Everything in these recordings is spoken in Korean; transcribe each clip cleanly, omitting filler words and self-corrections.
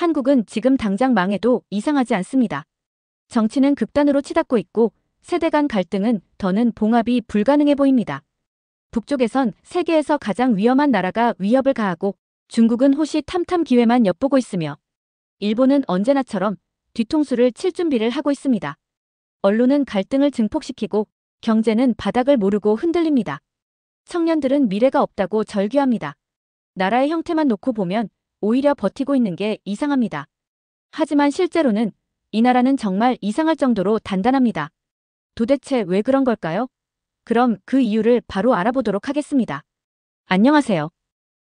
한국은 지금 당장 망해도 이상하지 않습니다. 정치는 극단으로 치닫고 있고 세대 간 갈등은 더는 봉합이 불가능해 보입니다. 북쪽에선 세계에서 가장 위험한 나라가 위협을 가하고 중국은 호시탐탐 기회만 엿보고 있으며 일본은 언제나처럼 뒤통수를 칠 준비를 하고 있습니다. 언론은 갈등을 증폭시키고 경제는 바닥을 모르고 흔들립니다. 청년들은 미래가 없다고 절규합니다. 나라의 형태만 놓고 보면 오히려 버티고 있는 게 이상합니다. 하지만 실제로는 이 나라는 정말 이상할 정도로 단단합니다. 도대체 왜 그런 걸까요? 그럼 그 이유를 바로 알아보도록 하겠습니다. 안녕하세요.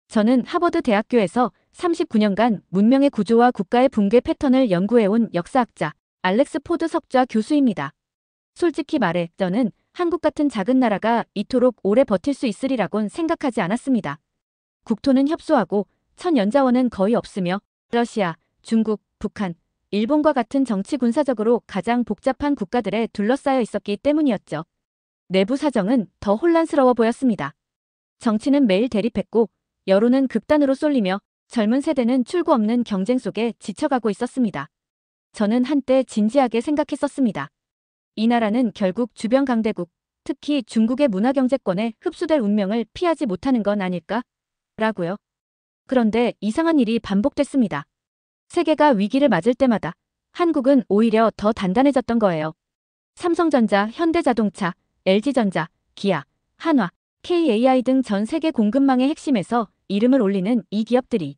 저는 하버드 대학교에서 39년간 문명의 구조와 국가의 붕괴 패턴을 연구해온 역사학자 알렉스 포드 석좌 교수입니다. 솔직히 말해 저는 한국 같은 작은 나라가 이토록 오래 버틸 수 있으리라곤 생각하지 않았습니다. 국토는 협소하고 천연자원은 거의 없으며 러시아, 중국, 북한, 일본과 같은 정치 군사적으로 가장 복잡한 국가들에 둘러싸여 있었기 때문이었죠. 내부 사정은 더 혼란스러워 보였습니다. 정치는 매일 대립했고 여론은 극단으로 쏠리며 젊은 세대는 출구 없는 경쟁 속에 지쳐가고 있었습니다. 저는 한때 진지하게 생각했었습니다. 이 나라는 결국 주변 강대국, 특히 중국의 문화경제권에 흡수될 운명을 피하지 못하는 건 아닐까? 라고요. 그런데 이상한 일이 반복됐습니다. 세계가 위기를 맞을 때마다 한국은 오히려 더 단단해졌던 거예요. 삼성전자, 현대자동차, LG전자, 기아, 한화, KAI 등 전 세계 공급망의 핵심에서 이름을 올리는 이 기업들이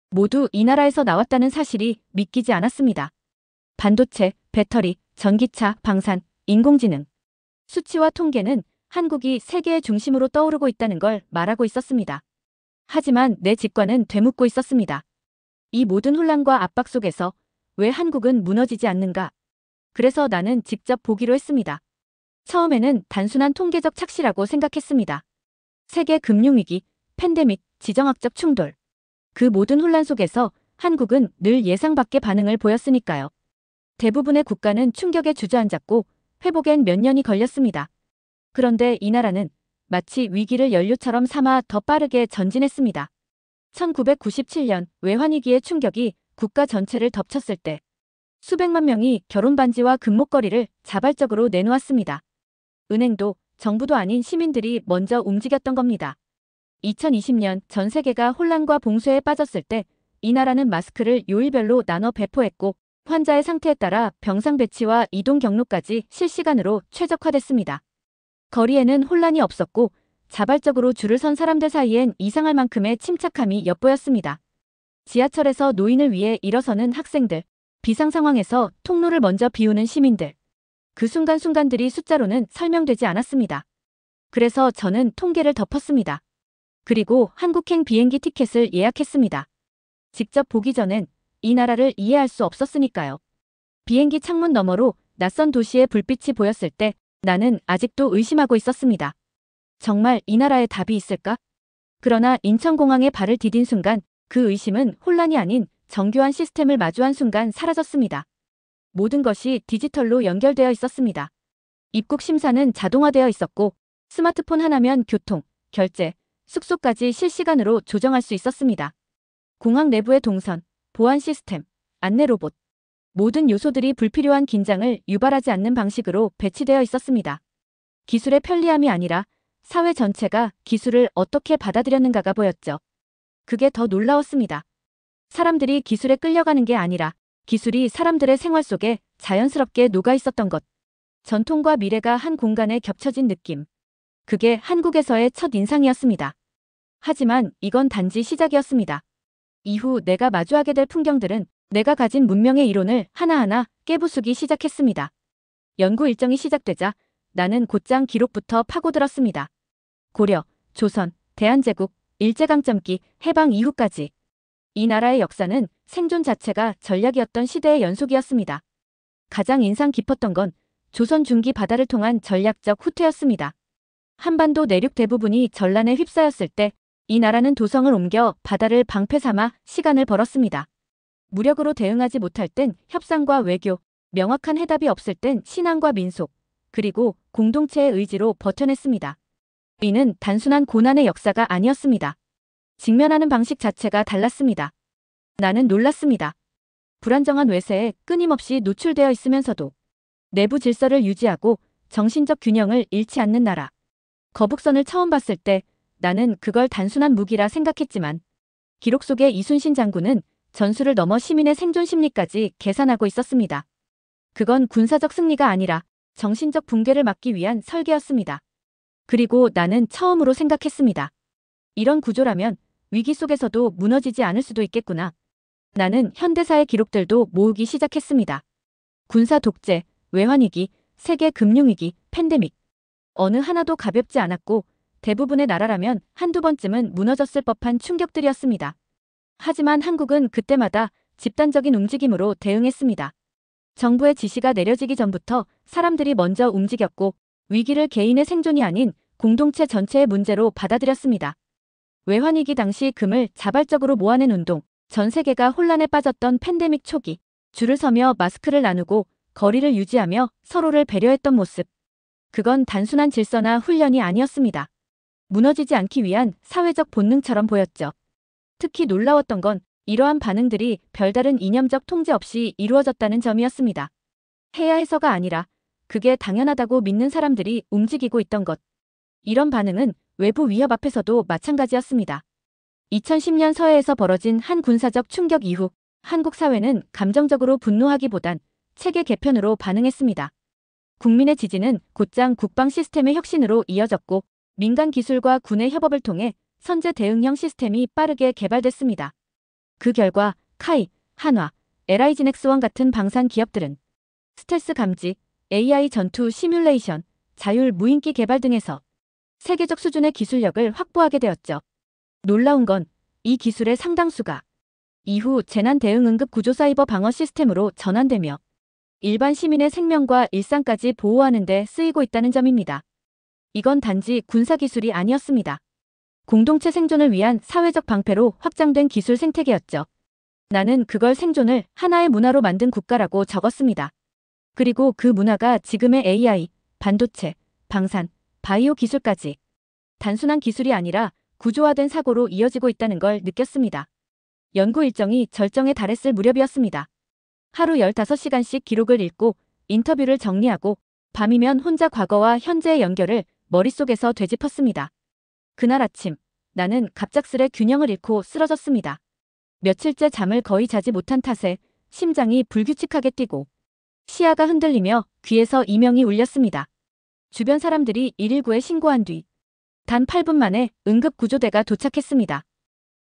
모두 이 나라에서 나왔다는 사실이 믿기지 않았습니다. 반도체, 배터리, 전기차, 방산, 인공지능. 수치와 통계는 한국이 세계의 중심으로 떠오르고 있다는 걸 말하고 있었습니다. 하지만 내 직관은 되묻고 있었습니다. 이 모든 혼란과 압박 속에서 왜 한국은 무너지지 않는가? 그래서 나는 직접 보기로 했습니다. 처음에는 단순한 통계적 착시라고 생각했습니다. 세계 금융위기, 팬데믹, 지정학적 충돌. 그 모든 혼란 속에서 한국은 늘 예상 밖의 반응을 보였으니까요. 대부분의 국가는 충격에 주저앉았고 회복엔 몇 년이 걸렸습니다. 그런데 이 나라는 마치 위기를 연료처럼 삼아 더 빠르게 전진했습니다. 1997년 외환위기의 충격이 국가 전체를 덮쳤을 때 수백만 명이 결혼 반지와 금목걸이를 자발적으로 내놓았습니다. 은행도 정부도 아닌 시민들이 먼저 움직였던 겁니다. 2020년 전 세계가 혼란과 봉쇄에 빠졌을 때 이 나라는 마스크를 요일별로 나눠 배포했고 환자의 상태에 따라 병상 배치와 이동 경로까지 실시간으로 최적화됐습니다. 거리에는 혼란이 없었고 자발적으로 줄을 선 사람들 사이엔 이상할 만큼의 침착함이 엿보였습니다. 지하철에서 노인을 위해 일어서는 학생들, 비상 상황에서 통로를 먼저 비우는 시민들. 그 순간순간들이 숫자로는 설명되지 않았습니다. 그래서 저는 통계를 덮었습니다. 그리고 한국행 비행기 티켓을 예약했습니다. 직접 보기 전엔 이 나라를 이해할 수 없었으니까요. 비행기 창문 너머로 낯선 도시의 불빛이 보였을 때 나는 아직도 의심하고 있었습니다. 정말 이 나라에 답이 있을까? 그러나 인천공항에 발을 디딘 순간 그 의심은 혼란이 아닌 정교한 시스템을 마주한 순간 사라졌습니다. 모든 것이 디지털로 연결되어 있었습니다. 입국 심사는 자동화되어 있었고 스마트폰 하나면 교통, 결제, 숙소까지 실시간으로 조정할 수 있었습니다. 공항 내부의 동선, 보안 시스템, 안내 로봇. 모든 요소들이 불필요한 긴장을 유발하지 않는 방식으로 배치되어 있었습니다. 기술의 편리함이 아니라 사회 전체가 기술을 어떻게 받아들였는가가 보였죠. 그게 더 놀라웠습니다. 사람들이 기술에 끌려가는 게 아니라 기술이 사람들의 생활 속에 자연스럽게 녹아 있었던 것. 전통과 미래가 한 공간에 겹쳐진 느낌. 그게 한국에서의 첫 인상이었습니다. 하지만 이건 단지 시작이었습니다. 이후 내가 마주하게 될 풍경들은 내가 가진 문명의 이론을 하나하나 깨부수기 시작했습니다. 연구 일정이 시작되자 나는 곧장 기록부터 파고들었습니다. 고려, 조선, 대한제국, 일제강점기, 해방 이후까지. 이 나라의 역사는 생존 자체가 전략이었던 시대의 연속이었습니다. 가장 인상 깊었던 건 조선 중기 바다를 통한 전략적 후퇴였습니다. 한반도 내륙 대부분이 전란에 휩싸였을 때 이 나라는 도성을 옮겨 바다를 방패 삼아 시간을 벌었습니다. 무력으로 대응하지 못할 땐 협상과 외교, 명확한 해답이 없을 땐 신앙과 민속, 그리고 공동체의 의지로 버텨냈습니다. 이는 단순한 고난의 역사가 아니었습니다. 직면하는 방식 자체가 달랐습니다. 나는 놀랐습니다. 불안정한 외세에 끊임없이 노출되어 있으면서도 내부 질서를 유지하고 정신적 균형을 잃지 않는 나라. 거북선을 처음 봤을 때 나는 그걸 단순한 무기라 생각했지만 기록 속의 이순신 장군은 전술을 넘어 시민의 생존 심리까지 계산하고 있었습니다. 그건 군사적 승리가 아니라 정신적 붕괴를 막기 위한 설계였습니다. 그리고 나는 처음으로 생각했습니다. 이런 구조라면 위기 속에서도 무너지지 않을 수도 있겠구나. 나는 현대사의 기록들도 모으기 시작했습니다. 군사 독재, 외환위기, 세계 금융위기, 팬데믹. 어느 하나도 가볍지 않았고 대부분의 나라라면 한두 번쯤은 무너졌을 법한 충격들이었습니다. 하지만 한국은 그때마다 집단적인 움직임으로 대응했습니다. 정부의 지시가 내려지기 전부터 사람들이 먼저 움직였고 위기를 개인의 생존이 아닌 공동체 전체의 문제로 받아들였습니다. 외환위기 당시 금을 자발적으로 모아낸 운동, 전 세계가 혼란에 빠졌던 팬데믹 초기, 줄을 서며 마스크를 나누고 거리를 유지하며 서로를 배려했던 모습. 그건 단순한 질서나 훈련이 아니었습니다. 무너지지 않기 위한 사회적 본능처럼 보였죠. 특히 놀라웠던 건 이러한 반응들이 별다른 이념적 통제 없이 이루어졌다는 점이었습니다. 해야 해서가 아니라 그게 당연하다고 믿는 사람들이 움직이고 있던 것. 이런 반응은 외부 위협 앞에서도 마찬가지였습니다. 2010년 서해에서 벌어진 한 군사적 충격 이후 한국 사회는 감정적으로 분노하기보단 체계 개편으로 반응했습니다. 국민의 지지는 곧장 국방 시스템의 혁신으로 이어졌고 민간 기술과 군의 협업을 통해 선제 대응형 시스템이 빠르게 개발됐습니다. 그 결과 카이, 한화, LI지넥스원 같은 방산 기업들은 스텔스 감지, AI 전투 시뮬레이션, 자율 무인기 개발 등에서 세계적 수준의 기술력을 확보하게 되었죠. 놀라운 건 이 기술의 상당수가 이후 재난 대응 응급 구조 사이버 방어 시스템으로 전환되며 일반 시민의 생명과 일상까지 보호하는 데 쓰이고 있다는 점입니다. 이건 단지 군사 기술이 아니었습니다. 공동체 생존을 위한 사회적 방패로 확장된 기술 생태계였죠. 나는 그걸 생존을 하나의 문화로 만든 국가라고 적었습니다. 그리고 그 문화가 지금의 AI, 반도체, 방산, 바이오 기술까지 단순한 기술이 아니라 구조화된 사고로 이어지고 있다는 걸 느꼈습니다. 연구 일정이 절정에 달했을 무렵이었습니다. 하루 15시간씩 기록을 읽고 인터뷰를 정리하고 밤이면 혼자 과거와 현재의 연결을 머릿속에서 되짚었습니다. 그날 아침 나는 갑작스레 균형을 잃고 쓰러졌습니다. 며칠째 잠을 거의 자지 못한 탓에 심장이 불규칙하게 뛰고 시야가 흔들리며 귀에서 이명이 울렸습니다. 주변 사람들이 119에 신고한 뒤 단 8분 만에 응급구조대가 도착했습니다.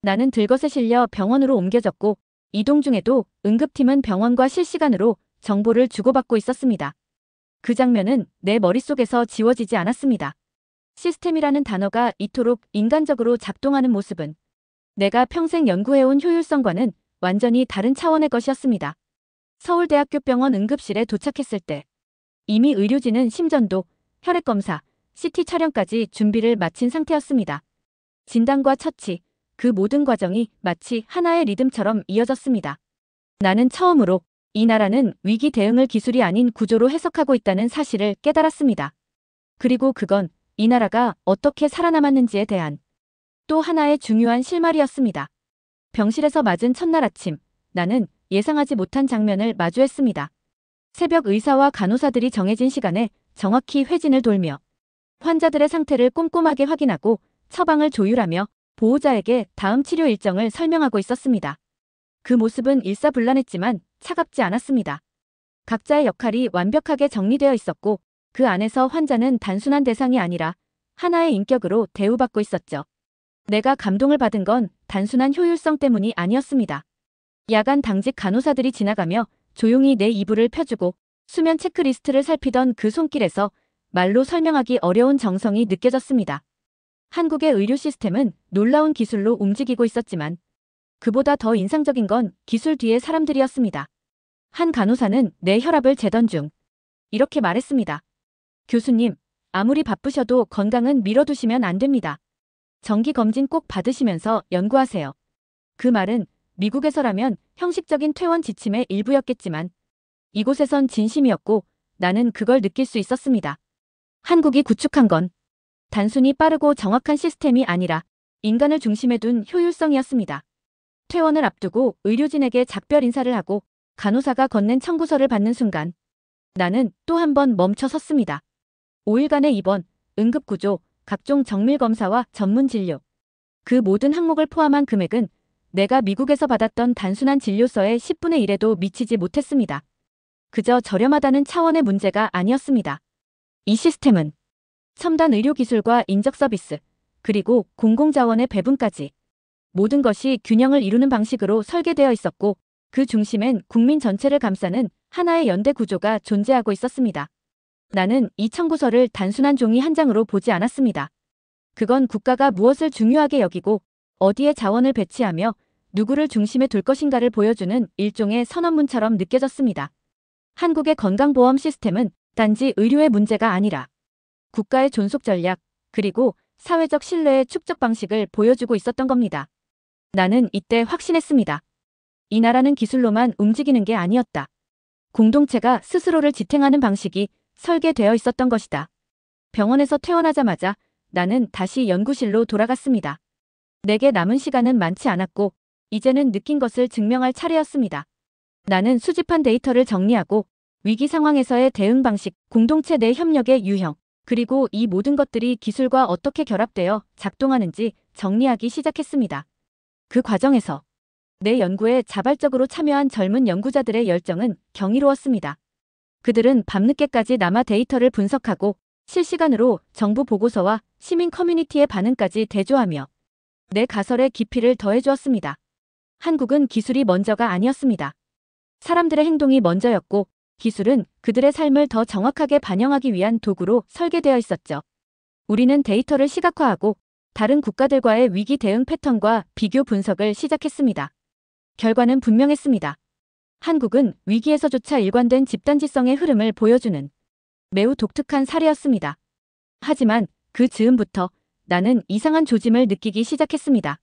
나는 들것에 실려 병원으로 옮겨졌고 이동 중에도 응급팀은 병원과 실시간으로 정보를 주고받고 있었습니다. 그 장면은 내 머릿속에서 지워지지 않았습니다. 시스템이라는 단어가 이토록 인간적으로 작동하는 모습은 내가 평생 연구해온 효율성과는 완전히 다른 차원의 것이었습니다. 서울대학교 병원 응급실에 도착했을 때 이미 의료진은 심전도, 혈액검사, CT 촬영까지 준비를 마친 상태였습니다. 진단과 처치, 그 모든 과정이 마치 하나의 리듬처럼 이어졌습니다. 나는 처음으로 이 나라는 위기 대응을 기술이 아닌 구조로 해석하고 있다는 사실을 깨달았습니다. 그리고 그건 이 나라가 어떻게 살아남았는지에 대한 또 하나의 중요한 실마리였습니다. 병실에서 맞은 첫날 아침, 나는 예상하지 못한 장면을 마주했습니다. 새벽 의사와 간호사들이 정해진 시간에 정확히 회진을 돌며 환자들의 상태를 꼼꼼하게 확인하고 처방을 조율하며 보호자에게 다음 치료 일정을 설명하고 있었습니다. 그 모습은 일사불란했지만 차갑지 않았습니다. 각자의 역할이 완벽하게 정리되어 있었고 그 안에서 환자는 단순한 대상이 아니라 하나의 인격으로 대우받고 있었죠. 내가 감동을 받은 건 단순한 효율성 때문이 아니었습니다. 야간 당직 간호사들이 지나가며 조용히 내 이불을 펴주고 수면 체크리스트를 살피던 그 손길에서 말로 설명하기 어려운 정성이 느껴졌습니다. 한국의 의료 시스템은 놀라운 기술로 움직이고 있었지만 그보다 더 인상적인 건 기술 뒤의 사람들이었습니다. 한 간호사는 내 혈압을 재던 중 이렇게 말했습니다. 교수님, 아무리 바쁘셔도 건강은 미뤄두시면 안 됩니다. 정기검진 꼭 받으시면서 연구하세요. 그 말은 미국에서라면 형식적인 퇴원 지침의 일부였겠지만 이곳에선 진심이었고 나는 그걸 느낄 수 있었습니다. 한국이 구축한 건 단순히 빠르고 정확한 시스템이 아니라 인간을 중심에 둔 효율성이었습니다. 퇴원을 앞두고 의료진에게 작별 인사를 하고 간호사가 건넨 청구서를 받는 순간 나는 또 한 번 멈춰 섰습니다. 5일간의 입원, 응급구조, 각종 정밀검사와 전문진료. 그 모든 항목을 포함한 금액은 내가 미국에서 받았던 단순한 진료서의 10분의 1에도 미치지 못했습니다. 그저 저렴하다는 차원의 문제가 아니었습니다. 이 시스템은 첨단 의료기술과 인적 서비스, 그리고 공공자원의 배분까지 모든 것이 균형을 이루는 방식으로 설계되어 있었고 그 중심엔 국민 전체를 감싸는 하나의 연대 구조가 존재하고 있었습니다. 나는 이 청구서를 단순한 종이 한 장으로 보지 않았습니다. 그건 국가가 무엇을 중요하게 여기고 어디에 자원을 배치하며 누구를 중심에 둘 것인가를 보여주는 일종의 선언문처럼 느껴졌습니다. 한국의 건강보험 시스템은 단지 의료의 문제가 아니라 국가의 존속 전략, 그리고 사회적 신뢰의 축적 방식을 보여주고 있었던 겁니다. 나는 이때 확신했습니다. 이 나라는 기술로만 움직이는 게 아니었다. 공동체가 스스로를 지탱하는 방식이 설계되어 있었던 것이다. 병원에서 퇴원하자마자 나는 다시 연구실로 돌아갔습니다. 내게 남은 시간은 많지 않았고 이제는 느낀 것을 증명할 차례였습니다. 나는 수집한 데이터를 정리하고 위기 상황에서의 대응 방식, 공동체 내 협력의 유형, 그리고 이 모든 것들이 기술과 어떻게 결합되어 작동하는지 정리하기 시작했습니다. 그 과정에서 내 연구에 자발적으로 참여한 젊은 연구자들의 열정은 경이로웠습니다. 그들은 밤늦게까지 남아 데이터를 분석하고 실시간으로 정부 보고서와 시민 커뮤니티의 반응까지 대조하며 내 가설의 깊이를 더해주었습니다. 한국은 기술이 먼저가 아니었습니다. 사람들의 행동이 먼저였고 기술은 그들의 삶을 더 정확하게 반영하기 위한 도구로 설계되어 있었죠. 우리는 데이터를 시각화하고 다른 국가들과의 위기 대응 패턴과 비교 분석을 시작했습니다. 결과는 분명했습니다. 한국은 위기에서조차 일관된 집단지성의 흐름을 보여주는 매우 독특한 사례였습니다. 하지만 그 즈음부터 나는 이상한 조짐을 느끼기 시작했습니다.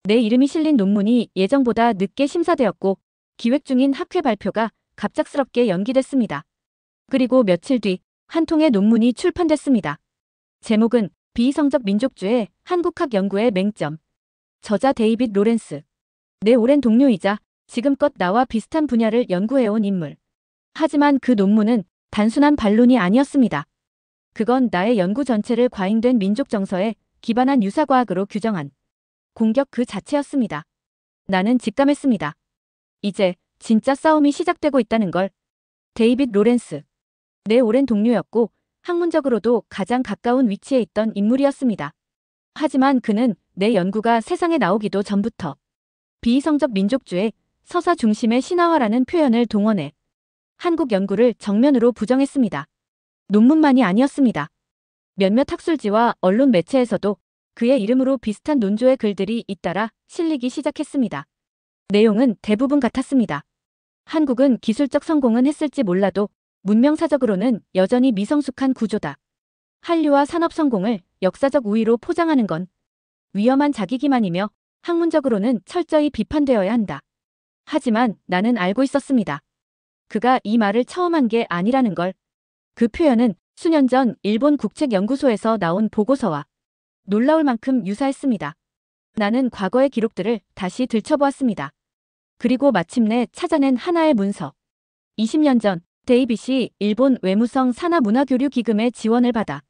내 이름이 실린 논문이 예정보다 늦게 심사되었고 기획 중인 학회 발표가 갑작스럽게 연기됐습니다. 그리고 며칠 뒤 한 통의 논문이 출판됐습니다. 제목은 비이성적 민족주의 한국학 연구의 맹점. 저자 데이빗 로렌스. 내 오랜 동료이자 지금껏 나와 비슷한 분야를 연구해온 인물. 하지만 그 논문은 단순한 반론이 아니었습니다. 그건 나의 연구 전체를 과잉된 민족 정서에 기반한 유사과학으로 규정한 공격 그 자체였습니다. 나는 직감했습니다. 이제 진짜 싸움이 시작되고 있다는 걸. 데이빗 로렌스. 내 오랜 동료였고 학문적으로도 가장 가까운 위치에 있던 인물이었습니다. 하지만 그는 내 연구가 세상에 나오기도 전부터 비이성적 민족주의, 서사 중심의 신화화라는 표현을 동원해 한국 연구를 정면으로 부정했습니다. 논문만이 아니었습니다. 몇몇 학술지와 언론 매체에서도 그의 이름으로 비슷한 논조의 글들이 잇따라 실리기 시작했습니다. 내용은 대부분 같았습니다. 한국은 기술적 성공은 했을지 몰라도 문명사적으로는 여전히 미성숙한 구조다. 한류와 산업 성공을 역사적 우위로 포장하는 건 위험한 자기기만이며 학문적으로는 철저히 비판되어야 한다. 하지만 나는 알고 있었습니다. 그가 이 말을 처음 한 게 아니라는 걸. 그 표현은 수년 전 일본 국책연구소에서 나온 보고서와 놀라울 만큼 유사했습니다. 나는 과거의 기록들을 다시 들춰보았습니다. 그리고 마침내 찾아낸 하나의 문서. 20년 전 데이빗이 일본 외무성 산하문화교류기금의 지원을 받아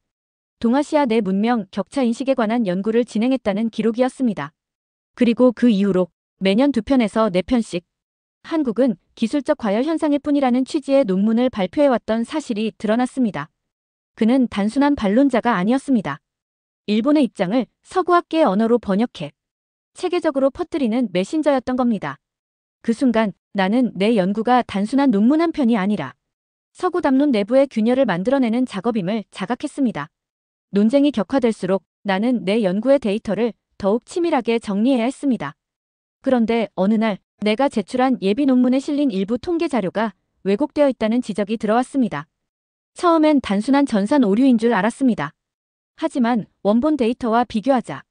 동아시아 내 문명 격차 인식에 관한 연구를 진행했다는 기록이었습니다. 그리고 그 이후로 매년 2편에서 4편씩 한국은 기술적 과열 현상일 뿐이라는 취지의 논문을 발표해왔던 사실이 드러났습니다. 그는 단순한 반론자가 아니었습니다. 일본의 입장을 서구학계의 언어로 번역해 체계적으로 퍼뜨리는 메신저였던 겁니다. 그 순간 나는 내 연구가 단순한 논문 한 편이 아니라 서구 담론 내부의 균열을 만들어내는 작업임을 자각했습니다. 논쟁이 격화될수록 나는 내 연구의 데이터를 더욱 치밀하게 정리해야 했습니다. 그런데 어느 날 내가 제출한 예비 논문에 실린 일부 통계 자료가 왜곡되어 있다는 지적이 들어왔습니다. 처음엔 단순한 전산 오류인 줄 알았습니다. 하지만 원본 데이터와 비교하자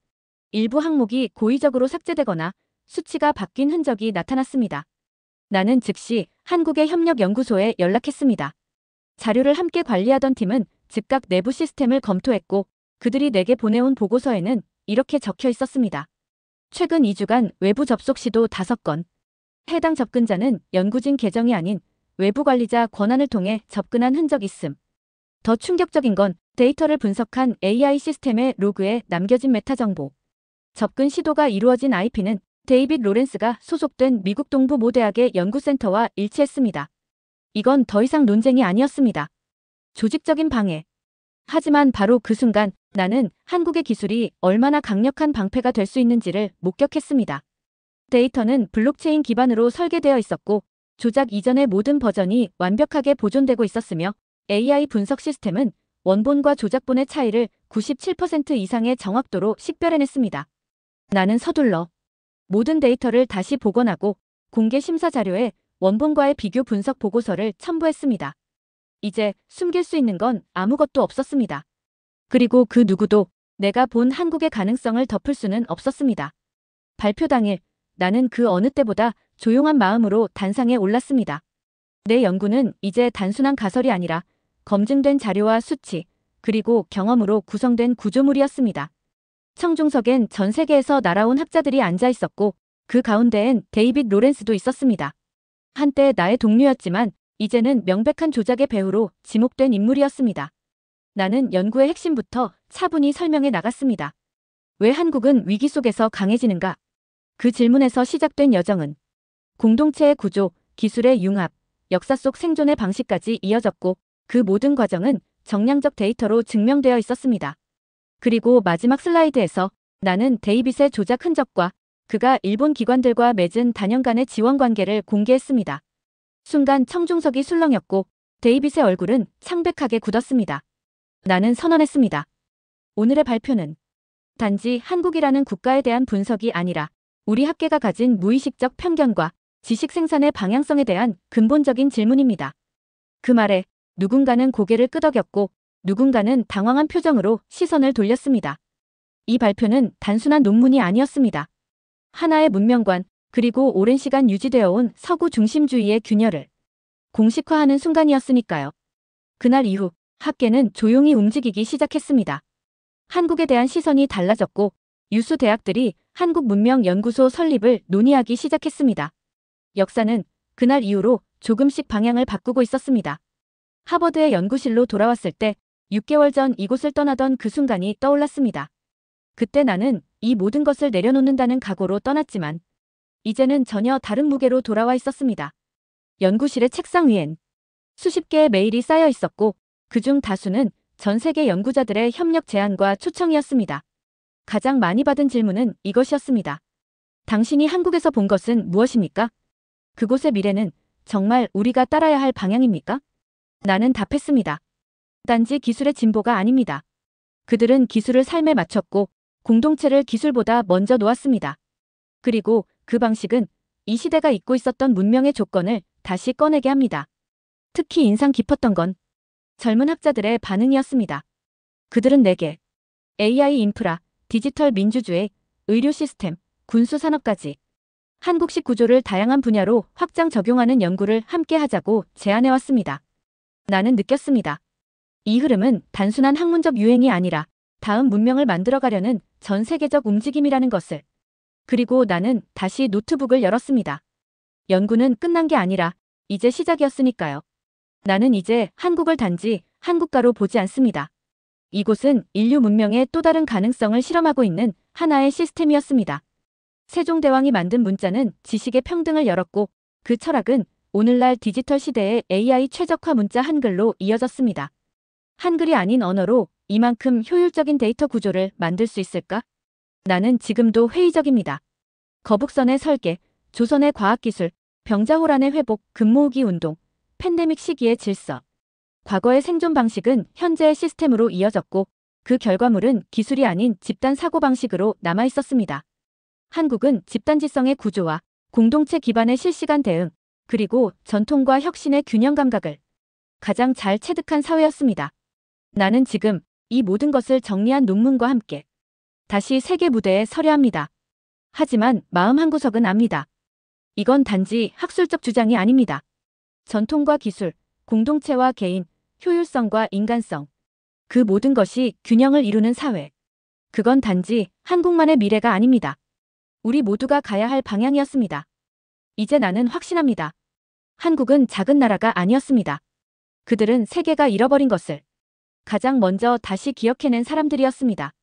일부 항목이 고의적으로 삭제되거나 수치가 바뀐 흔적이 나타났습니다. 나는 즉시 한국의 협력연구소에 연락했습니다. 자료를 함께 관리하던 팀은 즉각 내부 시스템을 검토했고 그들이 내게 보내온 보고서에는 이렇게 적혀 있었습니다. 최근 2주간 외부 접속 시도 5건, 해당 접근자는 연구진 계정이 아닌 외부 관리자 권한을 통해 접근한 흔적 있음. 더 충격적인 건 데이터를 분석한 AI 시스템의 로그에 남겨진 메타 정보. 접근 시도가 이루어진 IP는 데이빗 로렌스가 소속된 미국 동부 모 대학의 연구센터와 일치했습니다. 이건 더 이상 논쟁이 아니었습니다. 조직적인 방해. 하지만 바로 그 순간 나는 한국의 기술이 얼마나 강력한 방패가 될 수 있는지를 목격했습니다. 데이터는 블록체인 기반으로 설계되어 있었고 조작 이전의 모든 버전이 완벽하게 보존되고 있었으며 AI 분석 시스템은 원본과 조작본의 차이를 97% 이상의 정확도로 식별해냈습니다. 나는 서둘러 모든 데이터를 다시 복원하고 공개 심사 자료에 원본과의 비교 분석 보고서를 첨부했습니다. 이제 숨길 수 있는 건 아무것도 없었습니다. 그리고 그 누구도 내가 본 한국의 가능성을 덮을 수는 없었습니다. 발표 당일 나는 그 어느 때보다 조용한 마음으로 단상에 올랐습니다. 내 연구는 이제 단순한 가설이 아니라 검증된 자료와 수치, 그리고 경험으로 구성된 구조물이었습니다. 청중석엔 전 세계에서 날아온 학자들이 앉아 있었고 그 가운데엔 데이빗 로렌스도 있었습니다. 한때 나의 동료였지만 이제는 명백한 조작의 배후로 지목된 인물이었습니다. 나는 연구의 핵심부터 차분히 설명해 나갔습니다. 왜 한국은 위기 속에서 강해지는가? 그 질문에서 시작된 여정은 공동체의 구조, 기술의 융합, 역사 속 생존의 방식까지 이어졌고 그 모든 과정은 정량적 데이터로 증명되어 있었습니다. 그리고 마지막 슬라이드에서 나는 데이빗의 조작 흔적과 그가 일본 기관들과 맺은 단연간의 지원 관계를 공개했습니다. 순간 청중석이 술렁였고 데이빗의 얼굴은 창백하게 굳었습니다. 나는 선언했습니다. 오늘의 발표는 단지 한국이라는 국가에 대한 분석이 아니라 우리 학계가 가진 무의식적 편견과 지식 생산의 방향성에 대한 근본적인 질문입니다. 그 말에 누군가는 고개를 끄덕였고 누군가는 당황한 표정으로 시선을 돌렸습니다. 이 발표는 단순한 논문이 아니었습니다. 하나의 문명관, 그리고 오랜 시간 유지되어 온 서구 중심주의의 균열을 공식화하는 순간이었으니까요. 그날 이후 학계는 조용히 움직이기 시작했습니다. 한국에 대한 시선이 달라졌고 유수 대학들이 한국문명연구소 설립을 논의하기 시작했습니다. 역사는 그날 이후로 조금씩 방향을 바꾸고 있었습니다. 하버드의 연구실로 돌아왔을 때 6개월 전 이곳을 떠나던 그 순간이 떠올랐습니다. 그때 나는 이 모든 것을 내려놓는다는 각오로 떠났지만 이제는 전혀 다른 무게로 돌아와 있었습니다. 연구실의 책상 위엔 수십 개의 메일이 쌓여 있었고 그중 다수는 전 세계 연구자들의 협력 제안과 초청이었습니다. 가장 많이 받은 질문은 이것이었습니다. 당신이 한국에서 본 것은 무엇입니까? 그곳의 미래는 정말 우리가 따라야 할 방향입니까? 나는 답했습니다. 단지 기술의 진보가 아닙니다. 그들은 기술을 삶에 맞췄고 공동체를 기술보다 먼저 놓았습니다. 그리고 그 방식은 이 시대가 잊고 있었던 문명의 조건을 다시 꺼내게 합니다. 특히 인상 깊었던 건 젊은 학자들의 반응이었습니다. 그들은 내게 AI 인프라, 디지털 민주주의, 의료 시스템, 군수 산업까지 한국식 구조를 다양한 분야로 확장 적용하는 연구를 함께 하자고 제안해왔습니다. 나는 느꼈습니다. 이 흐름은 단순한 학문적 유행이 아니라 다음 문명을 만들어가려는 전 세계적 움직임이라는 것을. 그리고 나는 다시 노트북을 열었습니다. 연구는 끝난 게 아니라 이제 시작이었으니까요. 나는 이제 한국을 단지 한국가로 보지 않습니다. 이곳은 인류 문명의 또 다른 가능성을 실험하고 있는 하나의 시스템이었습니다. 세종대왕이 만든 문자는 지식의 평등을 열었고 그 철학은 오늘날 디지털 시대의 AI 최적화 문자 한글로 이어졌습니다. 한글이 아닌 언어로 이만큼 효율적인 데이터 구조를 만들 수 있을까? 나는 지금도 회의적입니다. 거북선의 설계, 조선의 과학기술, 병자호란의 회복, 금모으기 운동, 팬데믹 시기의 질서. 과거의 생존 방식은 현재의 시스템으로 이어졌고 그 결과물은 기술이 아닌 집단 사고방식으로 남아있었습니다. 한국은 집단지성의 구조와 공동체 기반의 실시간 대응, 그리고 전통과 혁신의 균형 감각을 가장 잘 체득한 사회였습니다. 나는 지금 이 모든 것을 정리한 논문과 함께 다시 세계 무대에 서려 합니다. 하지만 마음 한구석은 압니다. 이건 단지 학술적 주장이 아닙니다. 전통과 기술, 공동체와 개인, 효율성과 인간성. 그 모든 것이 균형을 이루는 사회. 그건 단지 한국만의 미래가 아닙니다. 우리 모두가 가야 할 방향이었습니다. 이제 나는 확신합니다. 한국은 작은 나라가 아니었습니다. 그들은 세계가 잃어버린 것을 가장 먼저 다시 기억해낸 사람들이었습니다.